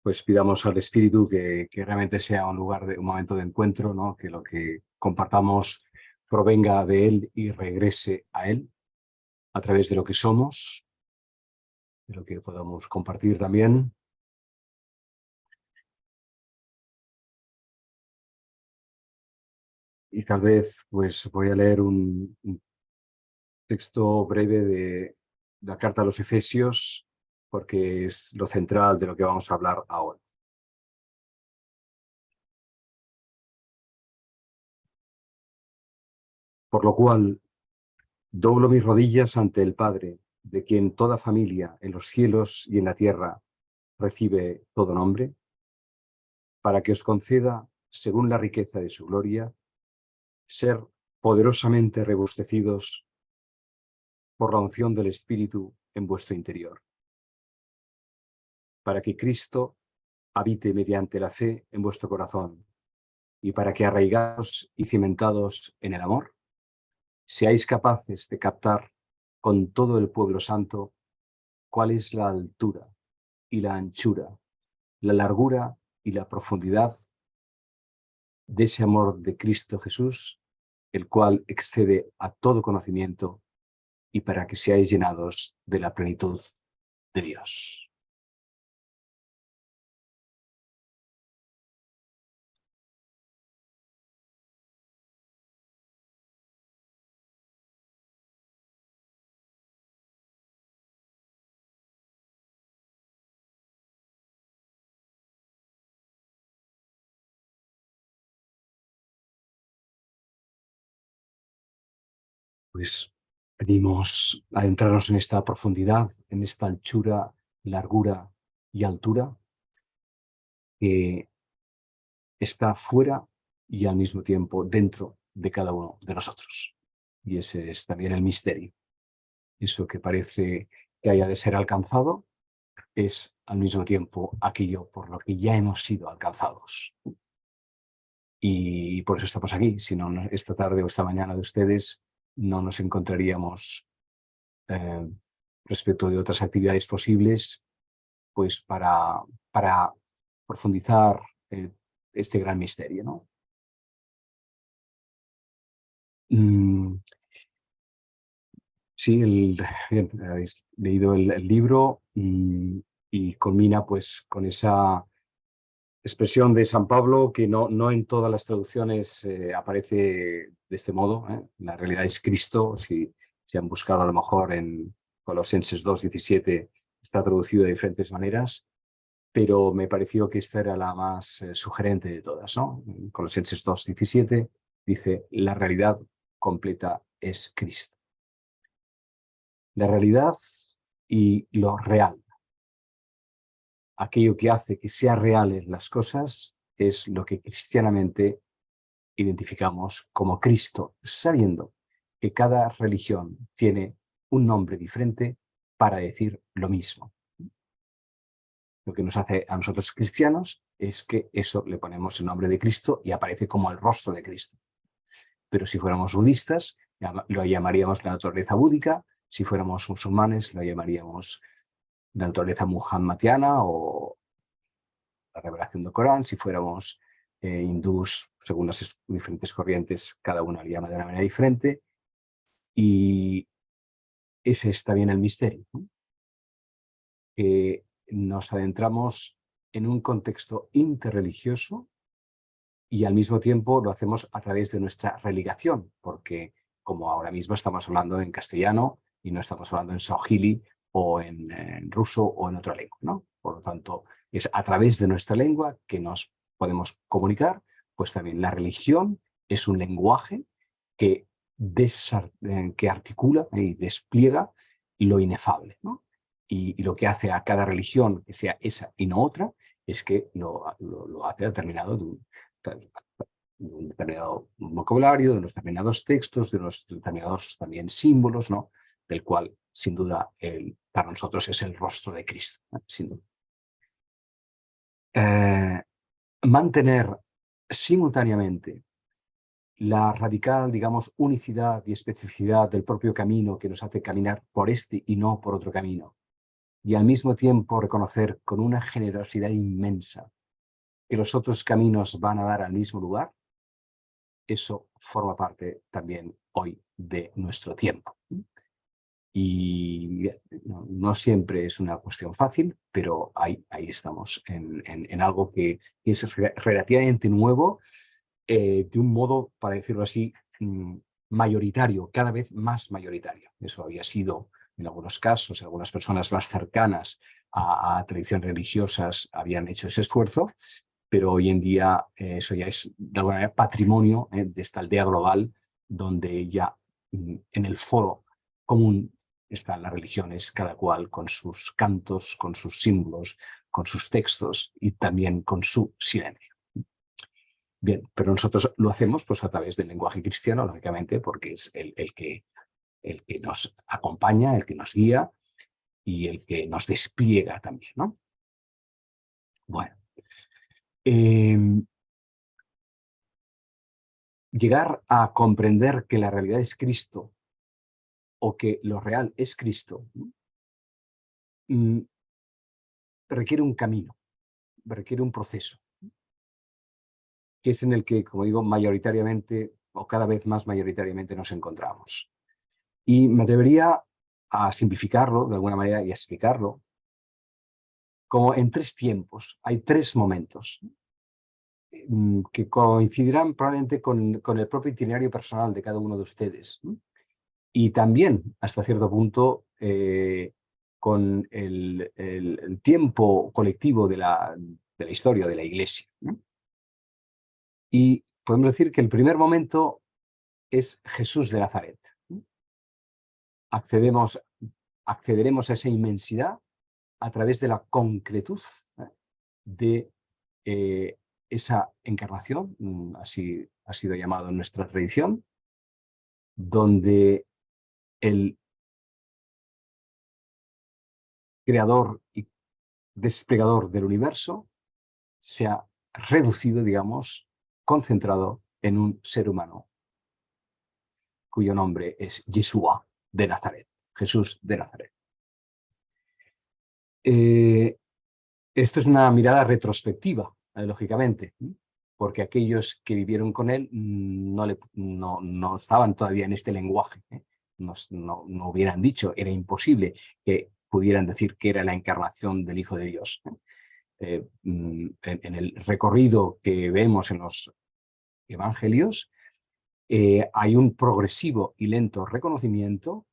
pues pidamos al Espíritu que realmente sea un lugar, un momento de encuentro, ¿no? Que lo que compartamos provenga de Él y regrese a Él a través de lo que somos, de lo que podamos compartir también. Y tal vez pues voy a leer un texto breve de la carta a los Efesios, porque es lo central de lo que vamos a hablar ahora. Por lo cual, doblo mis rodillas ante el Padre, de quien toda familia en los cielos y en la tierra recibe todo nombre, para que os conceda, según la riqueza de su gloria, ser poderosamente rebustecidos por la unción del Espíritu en vuestro interior, para que Cristo habite mediante la fe en vuestro corazón, y para que, arraigados y cimentados en el amor, seáis capaces de captar con todo el pueblo santo cuál es la altura y la anchura, la largura y la profundidad de ese amor de Cristo Jesús, el cual excede a todo conocimiento, y para que seáis llenados de la plenitud de Dios. Pues venimos a adentrarnos en esta profundidad, en esta anchura, largura y altura que está fuera y al mismo tiempo dentro de cada uno de nosotros. Y ese es también el misterio. Eso que parece que haya de ser alcanzado es al mismo tiempo aquello por lo que ya hemos sido alcanzados. Y por eso estamos aquí. Si no, esta tarde o esta mañana de ustedes no nos encontraríamos respecto de otras actividades posibles, pues para profundizar este gran misterio, ¿no? Sí, bien, habéis leído el libro y culmina pues con esa expresión de San Pablo que no en todas las traducciones aparece de este modo. La realidad es Cristo. Si han buscado a lo mejor en Colosenses 2:17 está traducido de diferentes maneras, pero me pareció que esta era la más sugerente de todas, ¿no? En Colosenses 2:17 dice: la realidad completa es Cristo. La realidad y lo real, aquello que hace que sean reales las cosas, es lo que cristianamente identificamos como Cristo, sabiendo que cada religión tiene un nombre diferente para decir lo mismo. Lo que nos hace a nosotros cristianos es que eso le ponemos el nombre de Cristo y aparece como el rostro de Cristo. Pero si fuéramos budistas, lo llamaríamos la naturaleza búdica; si fuéramos musulmanes, lo llamaríamos la naturaleza muhammadiana o la revelación del Corán; si fuéramos hindús, según las diferentes corrientes, cada una le llama de una manera diferente. Y ese es también el misterio, ¿no? Que nos adentramos en un contexto interreligioso y al mismo tiempo lo hacemos a través de nuestra religación, porque como ahora mismo estamos hablando en castellano y no estamos hablando en swahili o en ruso o en otra lengua, ¿no? Por lo tanto, es a través de nuestra lengua que nos podemos comunicar. Pues también la religión es un lenguaje que, que articula y despliega lo inefable, ¿no? Y lo que hace a cada religión que sea esa y no otra es que lo hace determinado de un determinado vocabulario, de unos determinados textos, de unos determinados también símbolos, ¿no? Del cual, sin duda, para nosotros es el rostro de Cristo, ¿no? Sin duda. Mantener simultáneamente la radical, digamos, unicidad y especificidad del propio camino que nos hace caminar por este y no por otro camino, y al mismo tiempo reconocer con una generosidad inmensa que los otros caminos van a dar al mismo lugar, eso forma parte también hoy de nuestro tiempo. Y no siempre es una cuestión fácil, pero ahí estamos, en algo que es relativamente nuevo, de un modo, para decirlo así, mayoritario, cada vez más mayoritario. Eso había sido, en algunos casos, algunas personas más cercanas a tradiciones religiosas habían hecho ese esfuerzo, pero hoy en día eso ya es, de alguna manera, patrimonio de esta aldea global, donde ya en el foro común están las religiones, cada cual con sus cantos, con sus símbolos, con sus textos y también con su silencio. Bien, pero nosotros lo hacemos pues a través del lenguaje cristiano, lógicamente, porque es el que nos acompaña, el que nos guía y el que nos despliega también, ¿no? Bueno, llegar a comprender que la realidad es Cristo o que lo real es Cristo, requiere un camino, requiere un proceso, que es en el que, como digo, mayoritariamente o cada vez más mayoritariamente nos encontramos. Y me atrevería a simplificarlo de alguna manera y a explicarlo como en tres tiempos. Hay tres momentos que coincidirán probablemente con el propio itinerario personal de cada uno de ustedes. Y también, hasta cierto punto, con el tiempo colectivo de la historia de la Iglesia. Y podemos decir que el primer momento es Jesús de Nazaret. Accederemos a esa inmensidad a través de la concretud de esa encarnación, así ha sido llamado en nuestra tradición, donde el creador y desplegador del universo se ha reducido, digamos, concentrado en un ser humano, cuyo nombre es Yeshua de Nazaret, Jesús de Nazaret. Esto es una mirada retrospectiva, lógicamente, porque aquellos que vivieron con él no estaban todavía en este lenguaje, no hubieran dicho, era imposible que pudieran decir que era la encarnación del Hijo de Dios. En el recorrido que vemos en los evangelios, hay un progresivo y lento reconocimiento,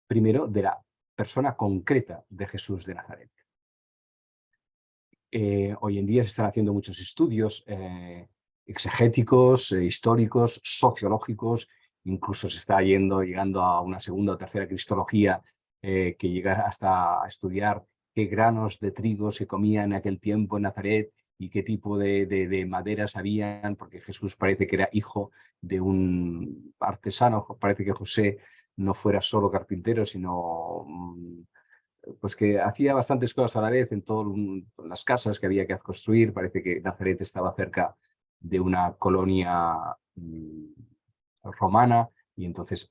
primero, de la persona concreta de Jesús de Nazaret. Hoy en día se están haciendo muchos estudios exegéticos, históricos, sociológicos, incluso se está llegando a una segunda o tercera cristología que llega hasta a estudiar qué granos de trigo se comían en aquel tiempo en Nazaret y qué tipo de maderas habían, porque Jesús parece que era hijo de un artesano, parece que José no fuera solo carpintero, sino pues que hacía bastantes cosas a la vez en todas las casas que había que construir. Parece que Nazaret estaba cerca de una colonia romana y entonces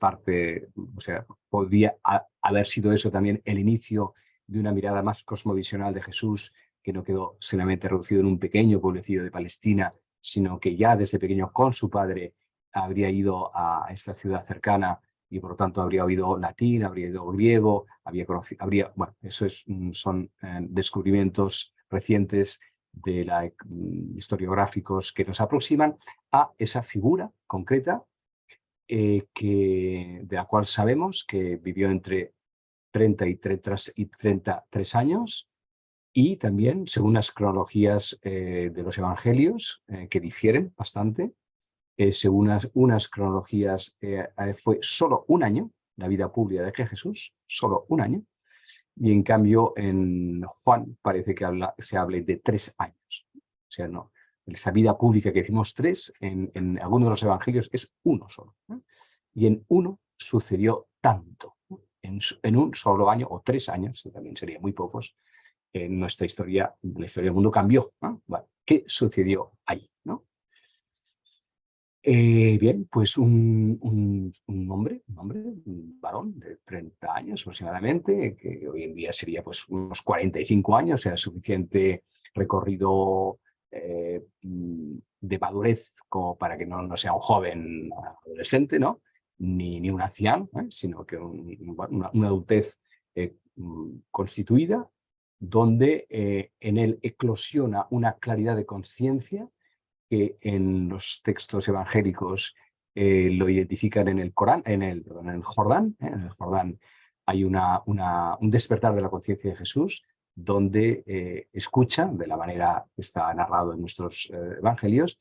podría haber sido eso también el inicio de una mirada más cosmovisional de Jesús, que no quedó solamente reducido en un pequeño pueblecillo de Palestina, sino que ya desde pequeño con su padre habría ido a esta ciudad cercana y por lo tanto habría oído latín, habría oído griego, bueno, eso son descubrimientos recientes historiográficos que nos aproximan a esa figura concreta de la cual sabemos que vivió entre 30 y 33 años, y también, según las cronologías de los evangelios, que difieren bastante, según unas cronologías, fue solo un año la vida pública de Jesús, solo un año, y en cambio en Juan parece que se hable de 3 años. O sea, no, esa vida pública que decimos 3, en algunos de los evangelios es uno solo. Y en uno sucedió tanto. En un solo año, o 3 años, que también serían muy pocos, en nuestra historia, la historia del mundo cambió. Bueno, ¿qué sucedió ahí? ¿No? Bien, pues un hombre, un varón de 30 años aproximadamente, que hoy en día sería pues unos 45 años, sea suficiente recorrido de madurez como para que no sea un joven adolescente, ¿no? Ni un anciano, sino que una adultez constituida, donde en él eclosiona una claridad de conciencia que en los textos evangélicos lo identifican en el Corán, en el Jordán. En el Jordán hay un despertar de la conciencia de Jesús, donde escucha, de la manera que está narrado en nuestros evangelios,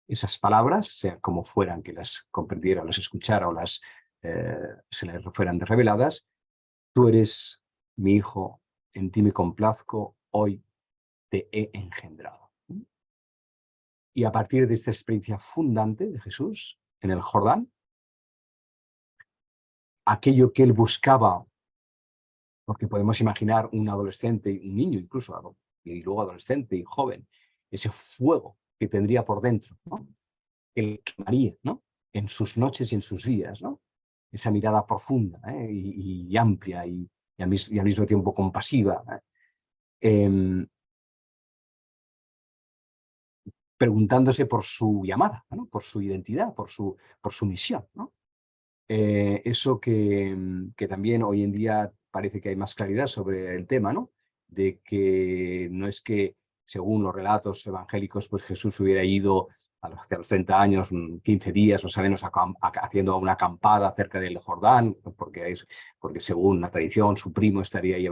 esas palabras, sea como fueran, que las comprendiera, las escuchara o se les fueran reveladas: tú eres mi hijo, en ti me complazco, hoy te he engendrado. Y a partir de esta experiencia fundante de Jesús en el Jordán, aquello que él buscaba, porque podemos imaginar un adolescente, un niño incluso, y luego adolescente y joven, ese fuego que tendría por dentro, ¿no? El quemaría, ¿no? En sus noches y en sus días, ¿no? Esa mirada profunda y amplia y al mismo tiempo compasiva. Preguntándose por su llamada, ¿no? Por su identidad, por su misión, ¿no? Eso que también hoy en día parece que hay más claridad sobre el tema, ¿no? De que no es que, según los relatos evangélicos, pues Jesús hubiera ido hacia los 30 años, 15 días más o menos, haciendo una acampada cerca del Jordán, porque según la tradición su primo estaría ahí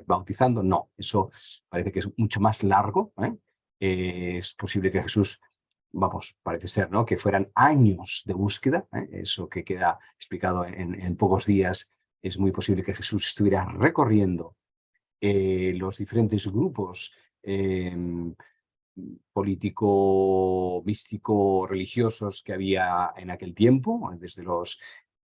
bautizando. No, eso parece que es mucho más largo. Es posible que Jesús, vamos, parece ser, ¿no?, que fueran años de búsqueda. Eso que queda explicado en pocos días, es muy posible que Jesús estuviera recorriendo los diferentes grupos político, místico, religiosos que había en aquel tiempo, desde los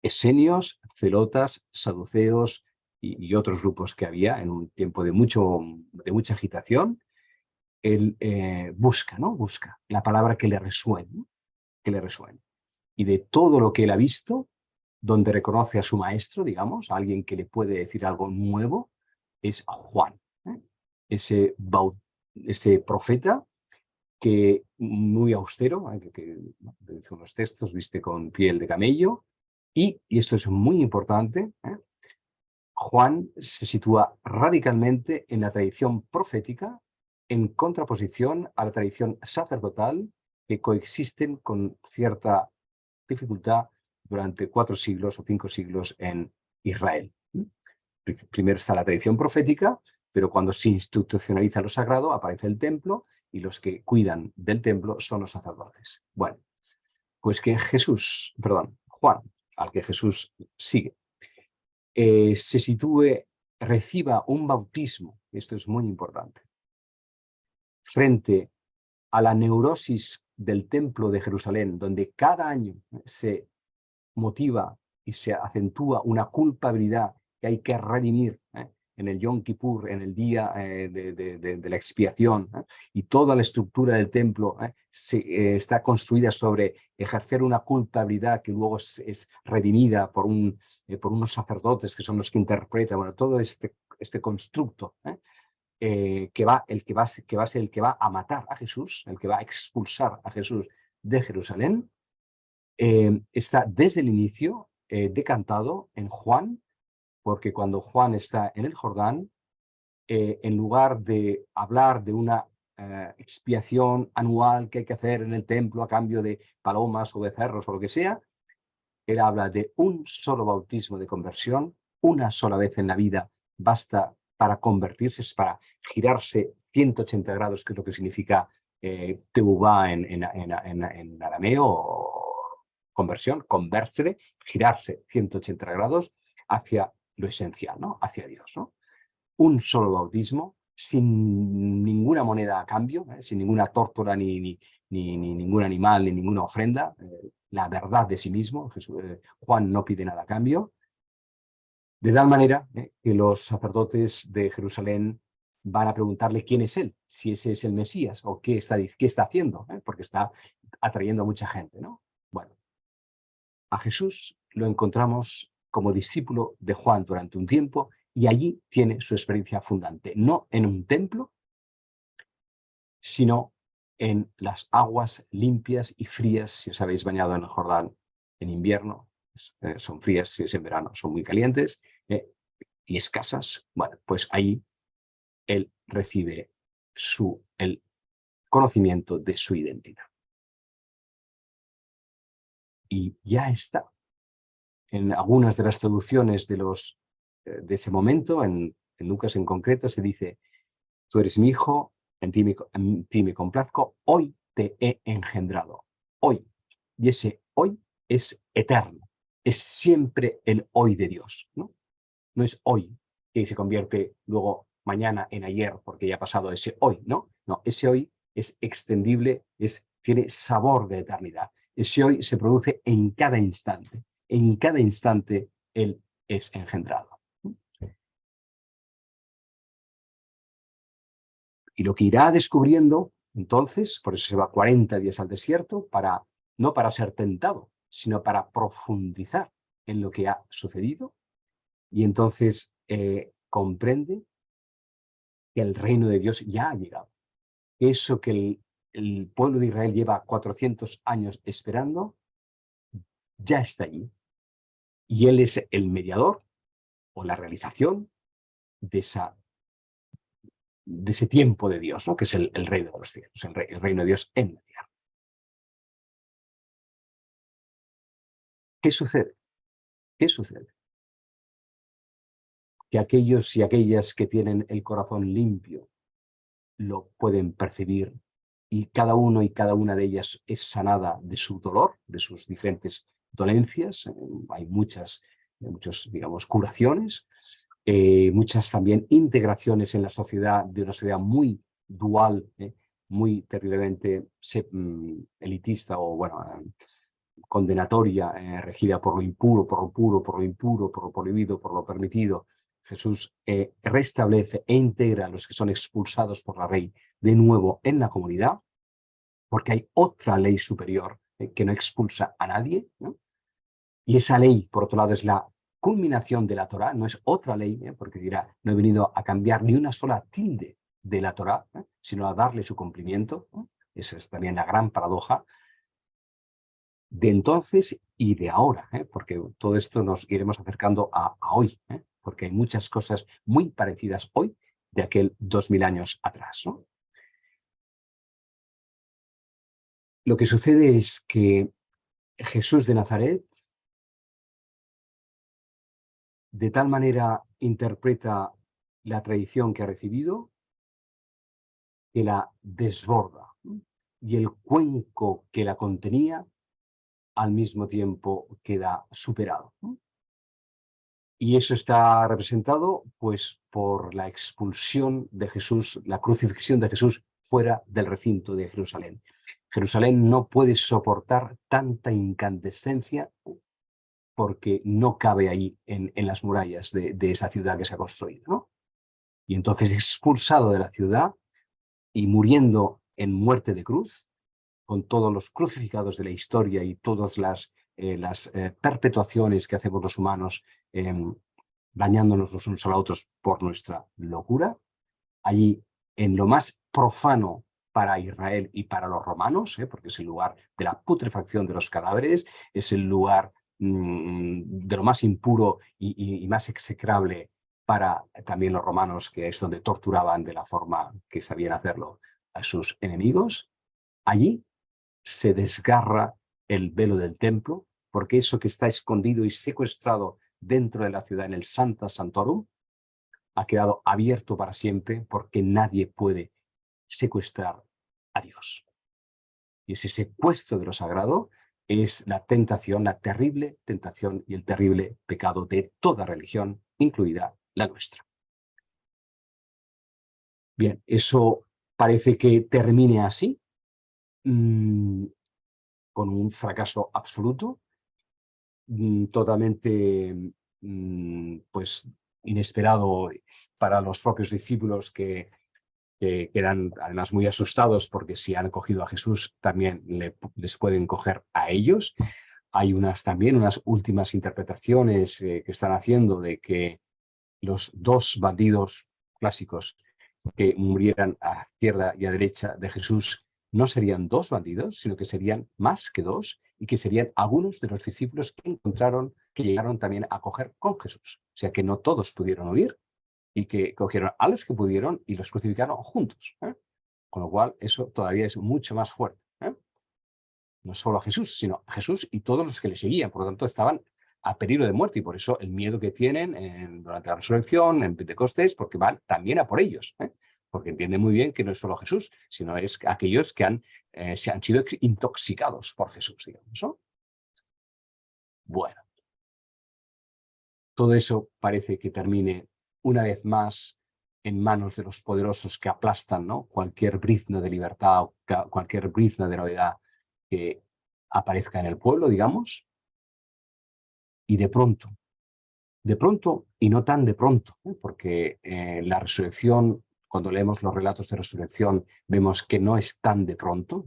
esenios, celotas, saduceos y otros grupos que había en un tiempo de mucha agitación. Él busca, ¿no? Busca la palabra que le resuene, ¿no? Que le resuene. Y de todo lo que él ha visto, donde reconoce a su maestro, digamos, a alguien que le puede decir algo nuevo, es Juan, ¿eh? Ese profeta que, muy austero, dice unos textos, viste con piel de camello, y esto es muy importante, Juan se sitúa radicalmente en la tradición profética, en contraposición a la tradición sacerdotal, que coexisten con cierta dificultad durante 4 siglos o 5 siglos en Israel. Primero está la tradición profética, pero cuando se institucionaliza lo sagrado, aparece el templo, y los que cuidan del templo son los sacerdotes. Bueno, pues que Juan, al que Jesús sigue, se sitúe, reciba un bautismo, esto es muy importante, frente a la neurosis del templo de Jerusalén, donde cada año se motiva y se acentúa una culpabilidad que hay que redimir en el Yom Kippur, en el día de la expiación, y toda la estructura del templo está construida sobre ejercer una culpabilidad que luego es redimida por unos sacerdotes que son los que interpretan, bueno, todo este constructo que va a ser el que va a matar a Jesús, el que va a expulsar a Jesús de Jerusalén. Está desde el inicio decantado en Juan, porque cuando Juan está en el Jordán, en lugar de hablar de una expiación anual que hay que hacer en el templo a cambio de palomas o becerros o lo que sea, él habla de un solo bautismo de conversión, una sola vez en la vida basta para convertirse, es para girarse 180 grados, que es lo que significa tebubá en arameo, conversión, convertirse, girarse 180 grados hacia lo esencial, ¿no? Hacia Dios, ¿no? Un solo bautismo, sin ninguna moneda a cambio, sin ninguna tórtora, ni ningún animal, ni ninguna ofrenda, la verdad de sí mismo. Juan no pide nada a cambio, de tal manera que los sacerdotes de Jerusalén van a preguntarle quién es él, si ese es el Mesías o qué está haciendo, porque está atrayendo a mucha gente, ¿no? Bueno, a Jesús lo encontramos como discípulo de Juan durante un tiempo y allí tiene su experiencia fundante, no en un templo, sino en las aguas limpias y frías, si os habéis bañado en el Jordán en invierno, son frías, si es en verano, son muy calientes y escasas. Bueno, pues ahí él recibe el conocimiento de su identidad. Y ya está. En algunas de las traducciones de ese momento, en Lucas en concreto, se dice: tú eres mi hijo, en ti me complazco, hoy te he engendrado. Hoy. Y ese hoy es eterno. Es siempre el hoy de Dios, ¿no? No es hoy que se convierte luego mañana en ayer porque ya ha pasado ese hoy, ¿no? No, ese hoy es extendible, tiene sabor de eternidad. Ese hoy se produce en cada instante. En cada instante Él es engendrado. Y lo que irá descubriendo, entonces, por eso se va 40 días al desierto, no para ser tentado, sino para profundizar en lo que ha sucedido. Y entonces comprende que el reino de Dios ya ha llegado. Eso que el pueblo de Israel lleva 400 años esperando, ya está allí. Y Él es el mediador o la realización de ese tiempo de Dios, ¿no? Que es el reino de los cielos, el reino de Dios en la tierra. ¿Qué sucede? ¿Qué sucede? Que aquellos y aquellas que tienen el corazón limpio lo pueden percibir y cada uno y cada una de ellas es sanada de su dolor, de sus diferentes dolencias. Hay muchas, digamos, curaciones, muchas también integraciones en la sociedad, de una sociedad muy dual, muy terriblemente elitista o, bueno, condenatoria, regida por lo impuro, por lo puro, por lo impuro, por lo prohibido, por lo permitido. Jesús restablece e integra a los que son expulsados por la ley de nuevo en la comunidad, porque hay otra ley superior que no expulsa a nadie, ¿no? Y esa ley, por otro lado, es la culminación de la Torá, no es otra ley, porque dirá, no he venido a cambiar ni una sola tilde de la Torá, sino a darle su cumplimiento. Esa es también la gran paradoja de entonces y de ahora, porque todo esto nos iremos acercando a hoy, porque hay muchas cosas muy parecidas hoy de aquel 2000 años atrás, ¿no? Lo que sucede es que Jesús de Nazaret de tal manera interpreta la tradición que ha recibido que la desborda, y el cuenco que la contenía al mismo tiempo queda superado. Y eso está representado pues por la expulsión de Jesús, la crucifixión de Jesús fuera del recinto de Jerusalén. Jerusalén no puede soportar tanta incandescencia porque no cabe ahí en las murallas de esa ciudad que se ha construido, ¿no? Y entonces expulsado de la ciudad y muriendo en muerte de cruz, con todos los crucificados de la historia y todas las perpetuaciones que hacemos los humanos, dañándonos los unos a los otros por nuestra locura, allí en lo más profano para Israel y para los romanos, porque es el lugar de la putrefacción de los cadáveres, es el lugar de lo más impuro y más execrable para también los romanos, que es donde torturaban de la forma que sabían hacerlo a sus enemigos. Allí se desgarra el velo del templo, porque eso que está escondido y secuestrado dentro de la ciudad en el Sancta Sanctorum ha quedado abierto para siempre, porque nadie puede secuestrar a Dios. Y ese secuestro de lo sagrado es la tentación, la terrible tentación y el terrible pecado de toda religión, incluida la nuestra. Bien, eso parece que termine así, con un fracaso absoluto, totalmente pues inesperado para los propios discípulos, que que quedan además muy asustados porque si han cogido a Jesús también les pueden coger a ellos. Hay también unas últimas interpretaciones que están haciendo de que los dos bandidos clásicos que murieran a izquierda y a derecha de Jesús no serían dos bandidos, sino que serían más que dos y que serían algunos de los discípulos que encontraron, que llegaron también a coger con Jesús. O sea que no todos pudieron huir y que cogieron a los que pudieron y los crucificaron juntos. Con lo cual, eso todavía es mucho más fuerte. No solo a Jesús, sino a Jesús y todos los que le seguían. Por lo tanto, estaban a peligro de muerte y por eso el miedo que tienen durante la resurrección, en Pentecostés, porque van también a por ellos. Porque entienden muy bien que no es solo Jesús, sino es aquellos que se han sido intoxicados por Jesús, digamos, ¿no? Bueno, todo eso parece que termine una vez más en manos de los poderosos que aplastan, ¿no?, cualquier brizna de libertad o cualquier brizna de novedad que aparezca en el pueblo, digamos, y de pronto y no tan de pronto, porque la resurrección, cuando leemos los relatos de resurrección, vemos que no es tan de pronto,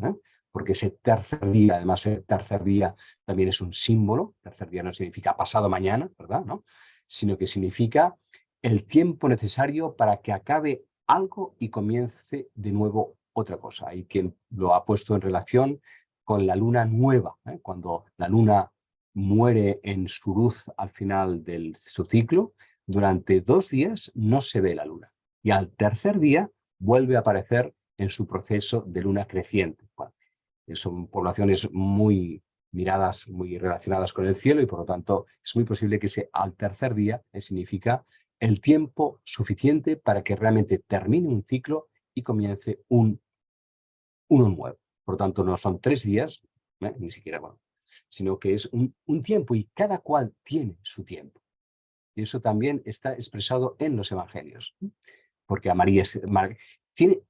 porque ese tercer día, además el tercer día también es un símbolo. Tercer día no significa pasado mañana, ¿verdad?, ¿no?, sino que significa el tiempo necesario para que acabe algo y comience de nuevo otra cosa. Hay quien lo ha puesto en relación con la luna nueva, cuando la luna muere en su luz al final de su ciclo. Durante 2 días no se ve la luna y al tercer día vuelve a aparecer en su proceso de luna creciente. Bueno, son poblaciones muy miradas, muy relacionadas con el cielo y por lo tanto es muy posible que ese al tercer día significa el tiempo suficiente para que realmente termine un ciclo y comience uno nuevo. Por lo tanto, no son 3 días, ni siquiera, bueno, sino que es un tiempo y cada cual tiene su tiempo. Y eso también está expresado en los evangelios, porque a María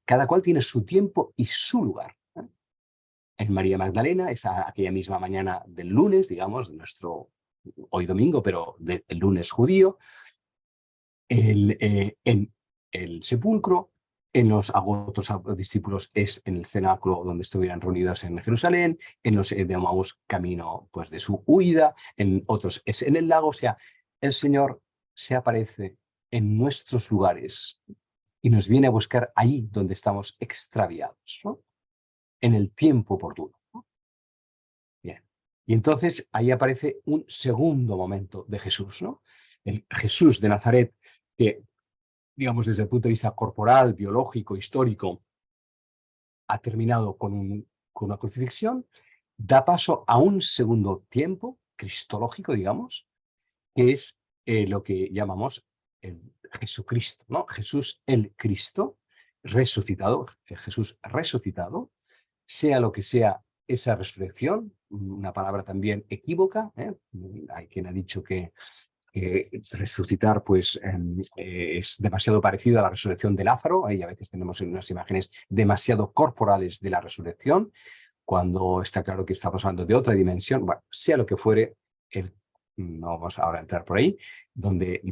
cada cual tiene su tiempo y su lugar. En María Magdalena es aquella misma mañana del lunes, digamos, de nuestro hoy domingo, pero del lunes judío, en el sepulcro. En los otros discípulos es en el cenáculo donde estuvieran reunidos en Jerusalén, en los de Emaús camino pues, de su huida, en otros es en el lago. O sea, el Señor se aparece en nuestros lugares y nos viene a buscar ahí donde estamos extraviados, ¿no?, en el tiempo oportuno, ¿no? Bien. Y entonces ahí aparece un segundo momento de Jesús, ¿no? El Jesús de Nazaret, que digamos desde el punto de vista corporal, biológico, histórico, ha terminado con una crucifixión, da paso a un segundo tiempo cristológico, digamos, que es lo que llamamos el Jesucristo, ¿no? Jesús el Cristo resucitado, Jesús resucitado, sea lo que sea esa resurrección, una palabra también equívoca. Hay quien ha dicho que resucitar pues, es demasiado parecido a la resurrección de Lázaro. Ahí a veces tenemos unas imágenes demasiado corporales de la resurrección, cuando está claro que estamos hablando de otra dimensión. Bueno, sea lo que fuere, no vamos ahora a entrar por ahí,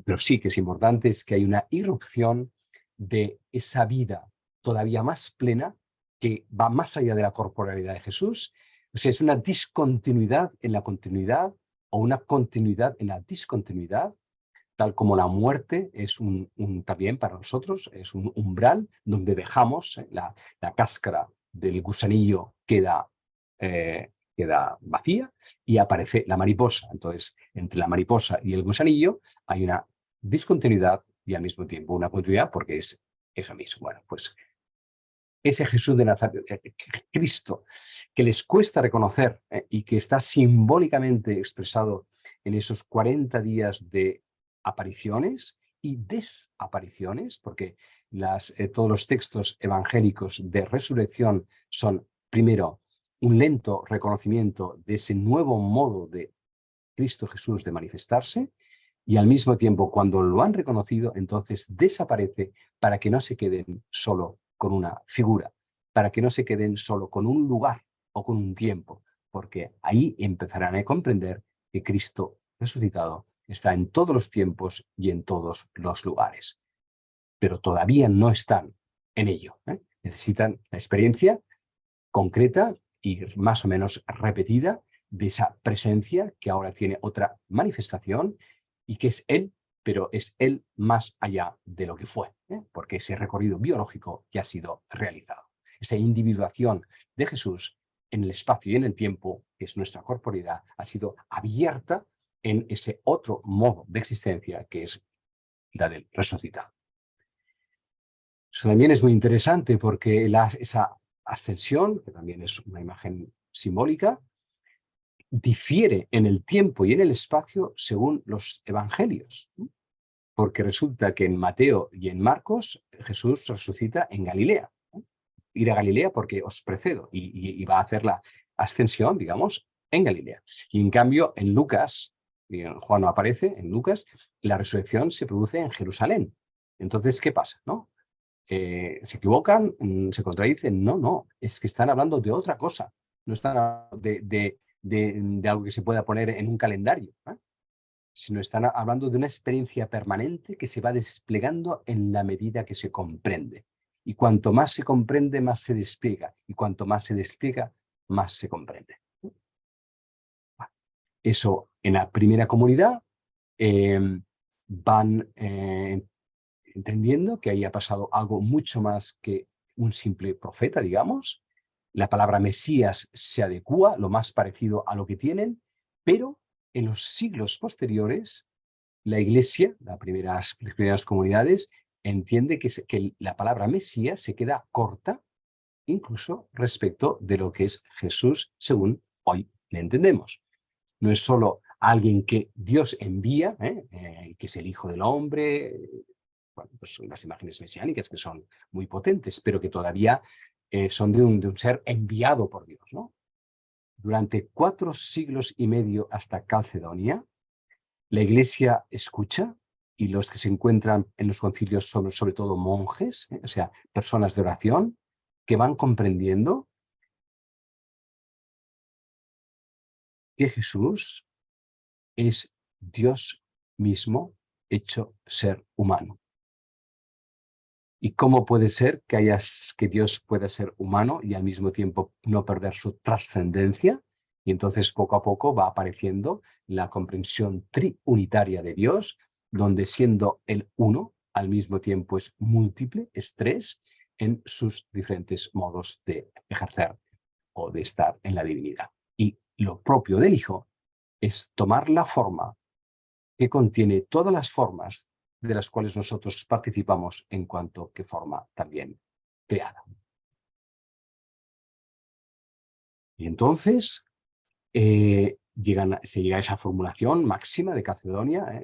pero sí que es importante es que hay una irrupción de esa vida todavía más plena que va más allá de la corporalidad de Jesús. O sea, es una discontinuidad en la continuidad o una continuidad en la discontinuidad, tal como la muerte es también para nosotros, es un umbral donde dejamos la cáscara del gusanillo queda vacía y aparece la mariposa. Entonces, entre la mariposa y el gusanillo hay una discontinuidad y al mismo tiempo una continuidad porque es eso mismo. Bueno, pues ese Jesús de Nazaret, Cristo, que les cuesta reconocer y que está simbólicamente expresado en esos 40 días de apariciones y desapariciones, porque todos los textos evangélicos de resurrección son, primero, un lento reconocimiento de ese nuevo modo de Cristo Jesús de manifestarse, y al mismo tiempo, cuando lo han reconocido, entonces desaparece para que no se queden solo con una figura, para que no se queden solo con un lugar o con un tiempo, porque ahí empezarán a comprender que Cristo resucitado está en todos los tiempos y en todos los lugares. Pero todavía no están en ello. Necesitan la experiencia concreta y más o menos repetida de esa presencia que ahora tiene otra manifestación y que es Él, pero es Él más allá de lo que fue, porque ese recorrido biológico ya ha sido realizado. Esa individuación de Jesús en el espacio y en el tiempo, que es nuestra corporeidad, ha sido abierta en ese otro modo de existencia que es la del resucitado. Eso también es muy interesante porque esa ascensión, que también es una imagen simbólica, difiere en el tiempo y en el espacio según los evangelios. Porque resulta que en Mateo y en Marcos Jesús resucita en Galilea. Ir a Galilea porque os precedo y va a hacer la ascensión, digamos, en Galilea. Y en cambio en Lucas, y en Juan no aparece, en Lucas, la resurrección se produce en Jerusalén. Entonces, ¿qué pasa? ¿No? ¿Se equivocan? ¿Se contradicen? No, es que están hablando de otra cosa. No están hablando de algo que se pueda poner en un calendario, sino están hablando de una experiencia permanente que se va desplegando en la medida que se comprende. Y cuanto más se comprende, más se despliega. Y cuanto más se despliega, más se comprende. Eso en la primera comunidad van entendiendo que ahí ha pasado algo mucho más que un simple profeta, digamos. La palabra Mesías se adecúa lo más parecido a lo que tienen, pero en los siglos posteriores, la Iglesia, las primeras comunidades, entiende que la palabra Mesías se queda corta incluso respecto de lo que es Jesús según hoy le entendemos. No es solo alguien que Dios envía, que es el Hijo del Hombre, bueno, pues las imágenes mesiánicas que son muy potentes, pero que todavía son de un ser enviado por Dios, ¿no? Durante 4 siglos y medio hasta Calcedonia, la Iglesia escucha y los que se encuentran en los concilios son sobre todo monjes, o sea, personas de oración, que van comprendiendo que Jesús es Dios mismo hecho ser humano. ¿Y cómo puede ser que Dios pueda ser humano y al mismo tiempo no perder su trascendencia? Y entonces poco a poco va apareciendo la comprensión triunitaria de Dios, donde siendo el uno, al mismo tiempo es múltiple, es tres, en sus diferentes modos de ejercer o de estar en la divinidad. Y lo propio del Hijo es tomar la forma que contiene todas las formas de las cuales nosotros participamos en cuanto que forma también creada. Y entonces se llega a esa formulación máxima de Calcedonia,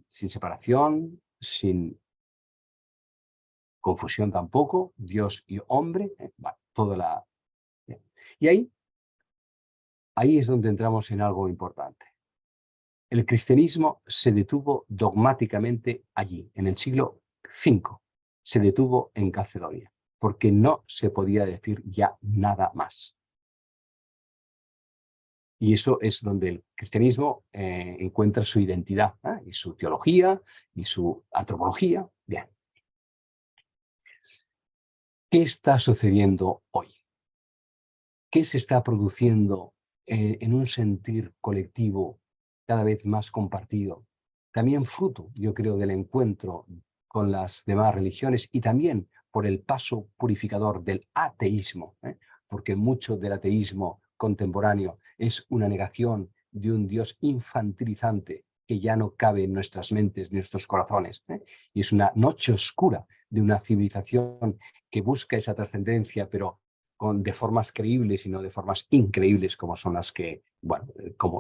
sin separación, sin confusión tampoco, Dios y hombre, toda la... Y ahí es donde entramos en algo importante. El cristianismo se detuvo dogmáticamente allí, en el siglo V, se detuvo en Calcedonia, porque no se podía decir ya nada más. Y eso es donde el cristianismo encuentra su identidad, y su teología, y su antropología. Bien. ¿Qué está sucediendo hoy? ¿Qué se está produciendo en un sentir colectivo cada vez más compartido? También fruto, yo creo, del encuentro con las demás religiones y también por el paso purificador del ateísmo, porque mucho del ateísmo contemporáneo es una negación de un Dios infantilizante que ya no cabe en nuestras mentes ni en nuestros corazones. Y es una noche oscura de una civilización que busca esa trascendencia, pero de formas creíbles y no de formas increíbles como son las que, bueno,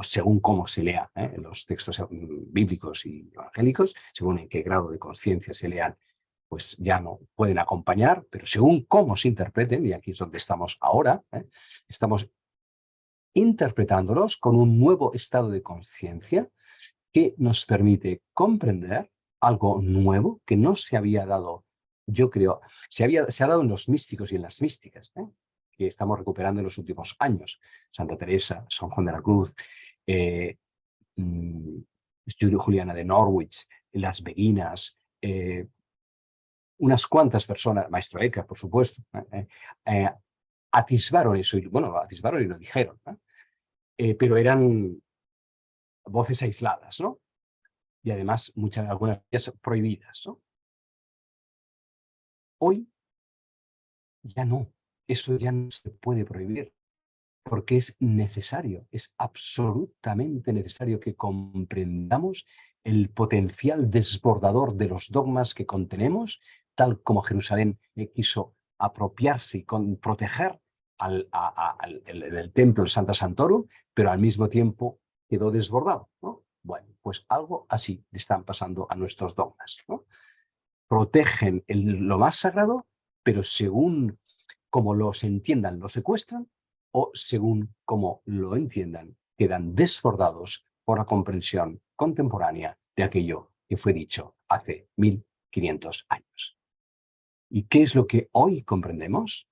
según cómo se lea en los textos bíblicos y evangélicos, según en qué grado de conciencia se lean, pues ya no pueden acompañar, pero según cómo se interpreten, y aquí es donde estamos ahora, estamos interpretándolos con un nuevo estado de conciencia que nos permite comprender algo nuevo que no se había dado, yo creo, se ha dado en los místicos y en las místicas, que estamos recuperando en los últimos años. Santa Teresa, San Juan de la Cruz, Juliana de Norwich, las Beguinas, unas cuantas personas, Maestro Eckhart, por supuesto, atisbaron eso, y, bueno, atisbaron y lo dijeron, ¿no? Pero eran voces aisladas, ¿no? Y además algunas de ellas prohibidas, ¿no? Hoy ya no, eso ya no se puede prohibir, porque es necesario, es absolutamente necesario que comprendamos el potencial desbordador de los dogmas que contenemos, tal como Jerusalén quiso apropiarse y proteger el templo, el Santa Santorum, pero al mismo tiempo quedó desbordado, ¿no? Bueno, pues algo así le están pasando a nuestros dogmas, ¿no? Protegen lo más sagrado, pero según como los entiendan, lo secuestran, o según como lo entiendan, quedan desbordados por la comprensión contemporánea de aquello que fue dicho hace 1500 años. ¿Y qué es lo que hoy comprendemos?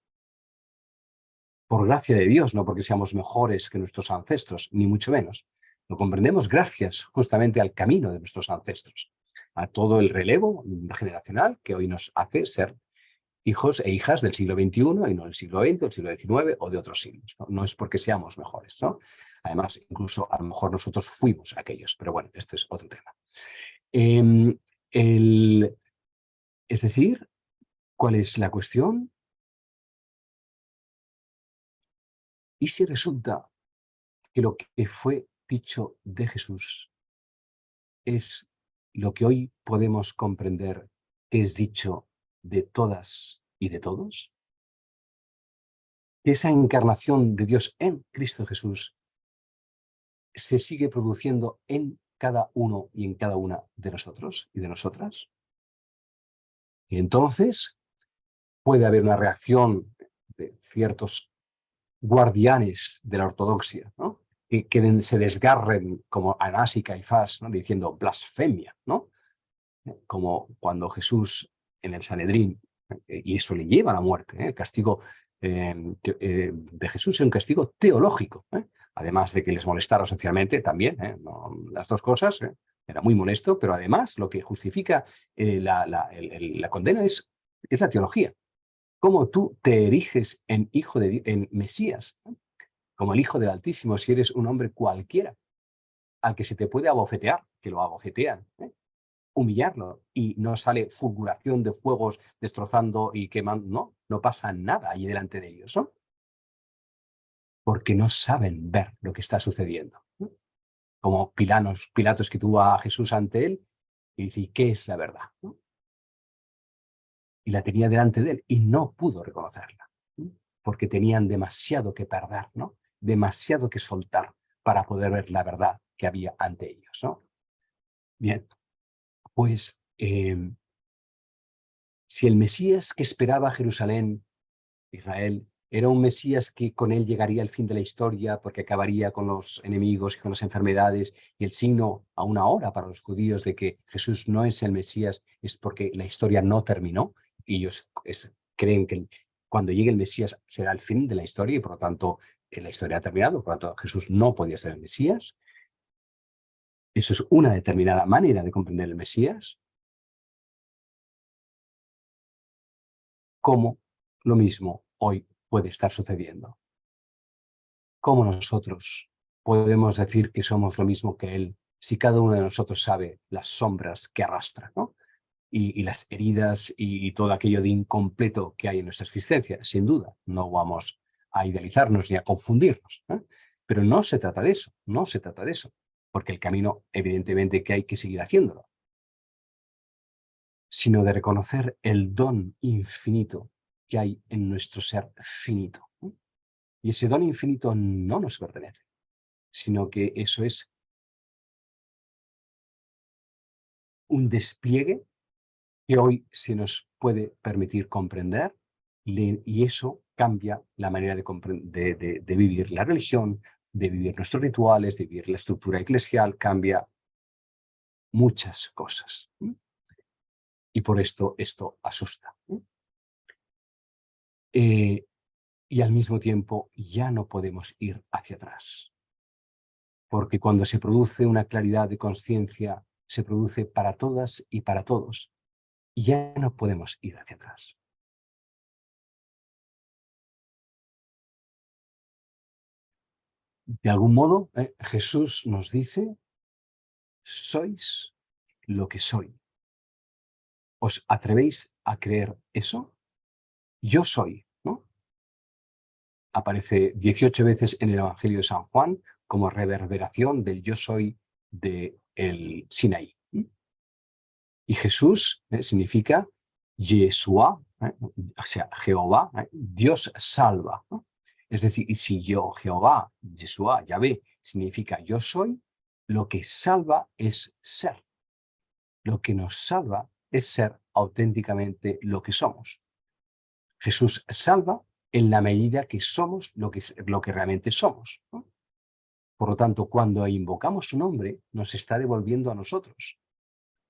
Por gracia de Dios, no porque seamos mejores que nuestros ancestros, ni mucho menos. Lo comprendemos gracias justamente al camino de nuestros ancestros, a todo el relevo generacional que hoy nos hace ser hijos e hijas del siglo XXI y no del siglo XX, del siglo XIX o de otros siglos. ¿No? No es porque seamos mejores, ¿no? Además, incluso a lo mejor nosotros fuimos aquellos, pero bueno, este es otro tema. Es decir, ¿cuál es la cuestión? ¿Y si resulta que lo que fue dicho de Jesús es lo que hoy podemos comprender que es dicho de todas y de todos? Que esa encarnación de Dios en Cristo Jesús se sigue produciendo en cada uno y en cada una de nosotros y de nosotras. Y entonces puede haber una reacción de ciertos guardianes de la ortodoxia, ¿no? Que se desgarren como Anás y Caifás, ¿no? Diciendo blasfemia, ¿no? Como cuando Jesús en el Sanedrín, y eso le lleva a la muerte, el castigo de Jesús es un castigo teológico, además de que les molestara socialmente también, no, las dos cosas, era muy molesto, pero además lo que justifica la condena es la teología. Cómo tú te eriges en en Mesías, como el Hijo del Altísimo, si eres un hombre cualquiera, al que se te puede abofetear, que lo abofetean, humillarlo, y no sale fulguración de fuegos destrozando y quemando, no, no pasa nada allí delante de ellos, ¿no? Porque no saben ver lo que está sucediendo, ¿no? Como Pilatos que tuvo a Jesús ante él y dice, ¿qué es la verdad? ¿No? Y la tenía delante de él y no pudo reconocerla, ¿no? Porque tenían demasiado que perder, ¿no? Demasiado que soltar para poder ver la verdad que había ante ellos, ¿no? Bien, pues si el Mesías que esperaba Jerusalén, Israel, era un Mesías que con él llegaría al fin de la historia porque acabaría con los enemigos y con las enfermedades, y el signo aún ahora para los judíos de que Jesús no es el Mesías es porque la historia no terminó y ellos creen que cuando llegue el Mesías será el fin de la historia y por lo tanto la historia ha terminado, por lo tanto Jesús no podía ser el Mesías. Eso es una determinada manera de comprender el Mesías, como lo mismo hoy puede estar sucediendo. ¿Cómo nosotros podemos decir que somos lo mismo que Él si cada uno de nosotros sabe las sombras que arrastra, ¿no? Y las heridas y todo aquello de incompleto que hay en nuestra existencia? Sin duda, no vamos a idealizarnos ni a confundirnos, ¿eh? Pero no se trata de eso, no se trata de eso, porque el camino evidentemente que hay que seguir haciéndolo, sino de reconocer el don infinito que hay en nuestro ser finito, ¿eh? Y ese don infinito no nos pertenece, sino que eso es un despliegue que hoy se nos puede permitir comprender, y eso cambia la manera de vivir la religión, de vivir nuestros rituales, de vivir la estructura eclesial, cambia muchas cosas. Y por esto asusta. Y al mismo tiempo ya no podemos ir hacia atrás, porque cuando se produce una claridad de conciencia, se produce para todas y para todos. y ya no podemos ir hacia atrás. De algún modo, Jesús nos dice, sois lo que soy. ¿Os atrevéis a creer eso? Yo soy, ¿no? Aparece 18 veces en el Evangelio de San Juan como reverberación del yo soy del Sinaí. Y Jesús significa Yeshua, o sea, Jehová, Dios salva, ¿no? Es decir, y si yo, Jehová, Yeshua, Yahvé, significa yo soy, lo que salva es ser. Lo que nos salva es ser auténticamente lo que somos. Jesús salva en la medida que somos lo que realmente somos, ¿no? Por lo tanto, cuando invocamos su nombre, nos está devolviendo a nosotros.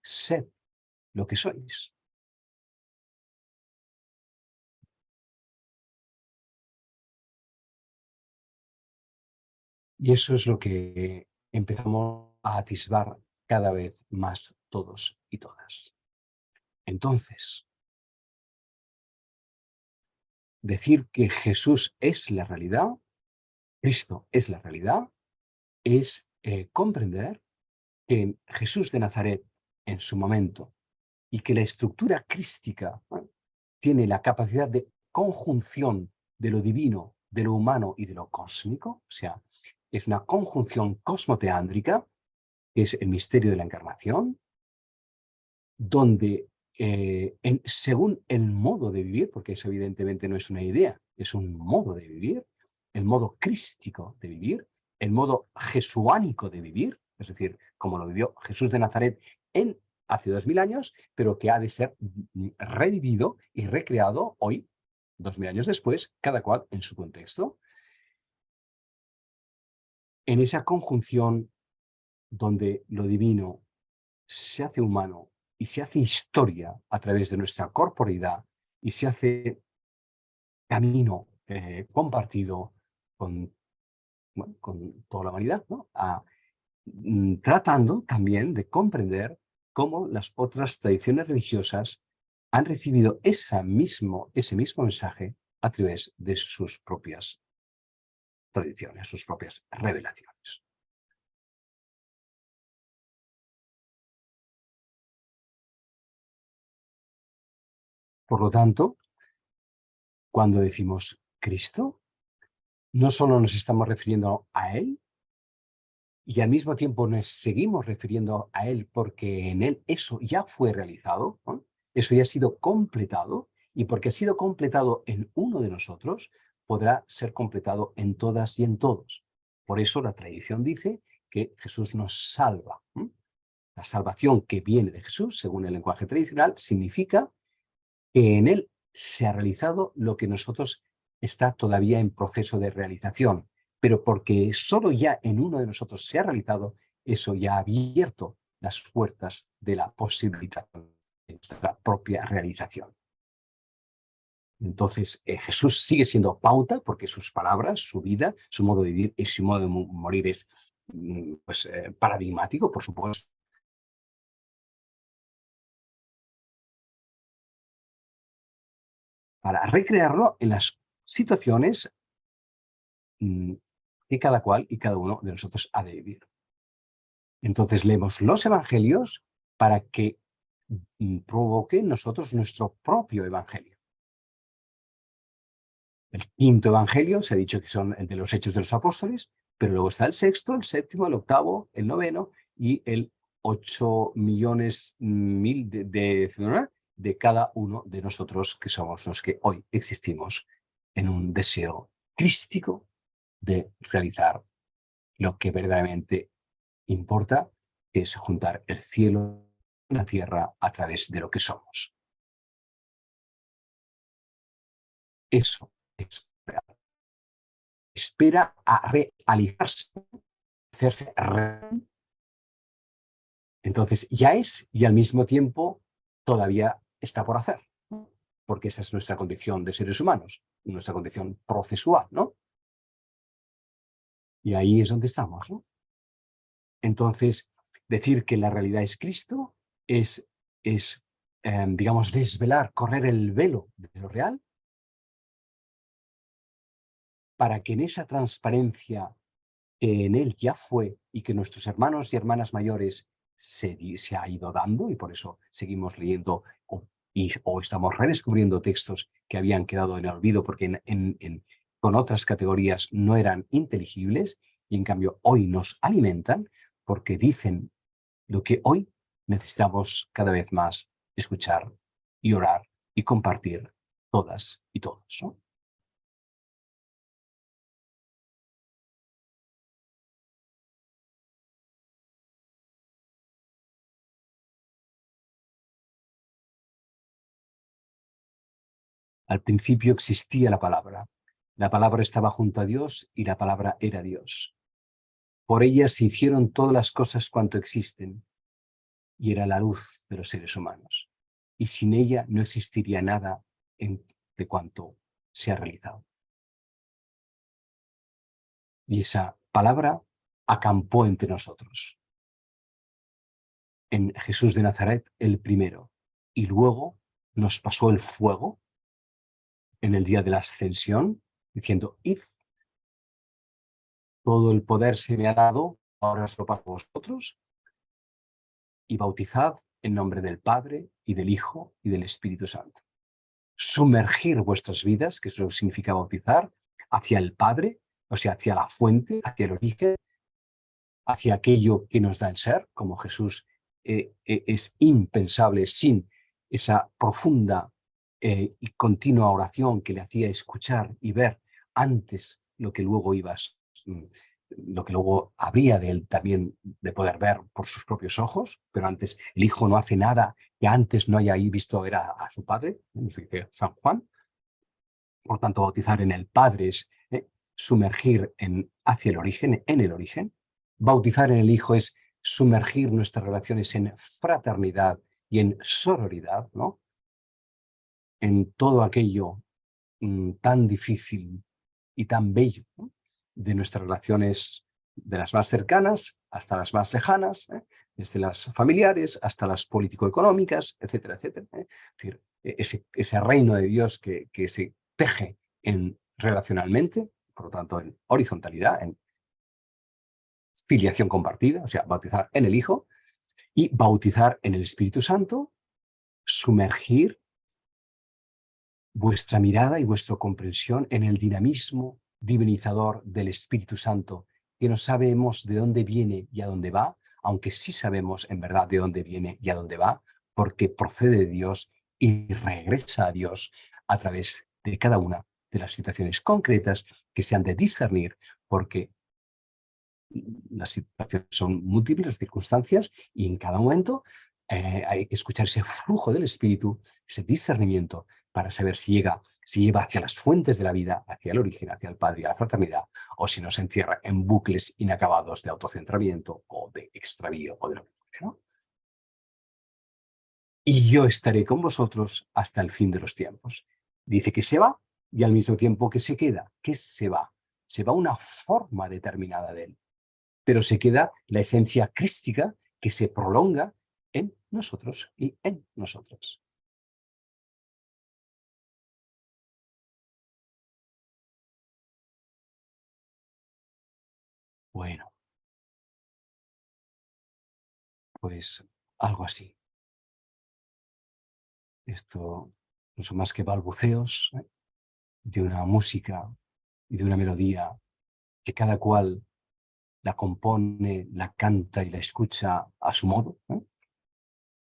Sed lo que sois. Y eso es lo que empezamos a atisbar cada vez más todos y todas. Entonces, decir que Jesús es la realidad, Cristo es la realidad, es comprender que Jesús de Nazaret en su momento y que la estructura crística, ¿no?, tiene la capacidad de conjunción de lo divino, de lo humano y de lo cósmico, o sea, es una conjunción cosmoteándrica, que es el misterio de la encarnación, donde según el modo de vivir, porque eso evidentemente no es una idea, es un modo de vivir, el modo crístico de vivir, el modo jesuánico de vivir, es decir, como lo vivió Jesús de Nazaret hace 2000 años, pero que ha de ser revivido y recreado hoy, 2000 años después, cada cual en su contexto. En esa conjunción donde lo divino se hace humano y se hace historia a través de nuestra corporeidad y se hace camino compartido con, bueno, con toda la humanidad, ¿no? Tratando también de comprender cómo las otras tradiciones religiosas han recibido ese mismo mensaje a través de sus propias tradiciones, sus propias revelaciones. Por lo tanto, cuando decimos Cristo, no solo nos estamos refiriendo a Él, y al mismo tiempo nos seguimos refiriendo a Él porque en Él eso ya fue realizado, ¿no? Eso ya ha sido completado, y porque ha sido completado en uno de nosotros, podrá ser completado en todas y en todos. Por eso la tradición dice que Jesús nos salva, ¿no? La salvación que viene de Jesús, según el lenguaje tradicional, significa que en Él se ha realizado lo que nosotros está todavía en proceso de realización, pero porque solo ya en uno de nosotros se ha realizado, eso ya ha abierto las puertas de la posibilidad de nuestra propia realización. Entonces, Jesús sigue siendo pauta porque sus palabras, su vida, su modo de vivir y su modo de morir es pues, paradigmático, por supuesto, para recrearlo en las situaciones mm, que cada cual y cada uno de nosotros ha de vivir. Entonces leemos los evangelios para que provoque en nosotros nuestro propio evangelio. El quinto evangelio se ha dicho que son el de los Hechos de los Apóstoles, pero luego está el sexto, el séptimo, el octavo, el noveno y el 8 millones de cada uno de nosotros que somos los que hoy existimos en un deseo crístico de realizar lo que verdaderamente importa, es juntar el cielo y la tierra a través de lo que somos. Eso es real. Espera a realizarse, hacerse real. Entonces ya es y al mismo tiempo todavía está por hacer, ¿no? Porque esa es nuestra condición de seres humanos, nuestra condición procesual, ¿no? Y ahí es donde estamos, ¿no? Entonces, decir que la realidad es Cristo es digamos, desvelar, correr el velo de lo real, para que en esa transparencia que en él ya fue y que nuestros hermanos y hermanas mayores se ha ido dando, y por eso seguimos leyendo o estamos redescubriendo textos que habían quedado en el olvido porque con otras categorías no eran inteligibles, y en cambio hoy nos alimentan porque dicen lo que hoy necesitamos cada vez más escuchar y orar y compartir todas y todos, ¿no? Al principio existía la palabra estaba junto a Dios y la palabra era Dios. Por ella se hicieron todas las cosas cuanto existen, y era la luz de los seres humanos. Y sin ella no existiría nada de cuanto se ha realizado. Y esa palabra acampó entre nosotros. En Jesús de Nazaret, el primero. Y luego nos pasó el fuego en el día de la ascensión, diciendo, id, todo el poder se me ha dado, ahora os lo paso a vosotros, y bautizad en nombre del Padre, y del Hijo, y del Espíritu Santo. Sumergir vuestras vidas, que es lo que significa bautizar, hacia el Padre, o sea, hacia la fuente, hacia el origen, hacia aquello que nos da el ser, como Jesús es impensable sin esa profunda y continua oración que le hacía escuchar y ver antes lo que luego lo que luego habría de él también de poder ver por sus propios ojos, pero antes el Hijo no hace nada que antes no haya visto ver a su Padre, nos dice San Juan. Por tanto, bautizar en el Padre es sumergir hacia el origen, en el origen. Bautizar en el Hijo es sumergir nuestras relaciones en fraternidad y en sororidad, ¿no? En todo aquello tan difícil y tan bello, ¿no? De nuestras relaciones, de las más cercanas hasta las más lejanas, desde las familiares hasta las político-económicas, etcétera, etcétera. Es decir, ese reino de Dios que se teje relacionalmente, por lo tanto en horizontalidad, en filiación compartida, o sea, bautizar en el Hijo, y bautizar en el Espíritu Santo, sumergir vuestra mirada y vuestra comprensión en el dinamismo divinizador del Espíritu Santo, que no sabemos de dónde viene y a dónde va, aunque sí sabemos en verdad de dónde viene y a dónde va, porque procede de Dios y regresa a Dios a través de cada una de las situaciones concretas que se han de discernir, porque las situaciones son múltiples circunstancias y en cada momento hay que escuchar ese flujo del espíritu, ese discernimiento para saber si lleva hacia las fuentes de la vida, hacia el origen, hacia el Padre y a la fraternidad, o si no se encierra en bucles inacabados de autocentramiento o de extravío o de lo que fuere, ¿no? Y yo estaré con vosotros hasta el fin de los tiempos. Dice que se va y al mismo tiempo que se queda. ¿Qué se va? Se va una forma determinada de él, pero se queda la esencia crística que se prolonga en nosotros y en nosotras. Bueno, pues algo así. Esto no son más que balbuceos de una música y de una melodía que cada cual la compone, la canta y la escucha a su modo,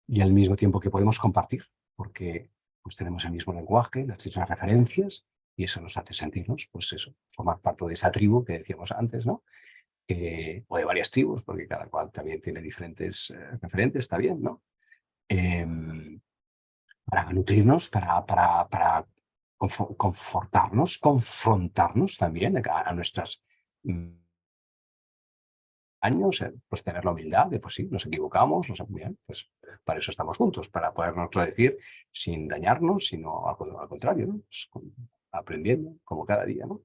y al mismo tiempo que podemos compartir, porque pues tenemos el mismo lenguaje, las mismas referencias, y eso nos hace sentirnos, pues eso, formar parte de esa tribu que decíamos antes, ¿no? O de varias tribus, porque cada cual también tiene diferentes referentes, está bien, ¿no? Para nutrirnos, para confortarnos, confrontarnos también a nuestras años, pues tener la humildad de, pues sí, nos equivocamos, bien, pues para eso estamos juntos, para podernoslo decir sin dañarnos, sino al contrario, ¿no? Pues, aprendiendo como cada día, ¿no?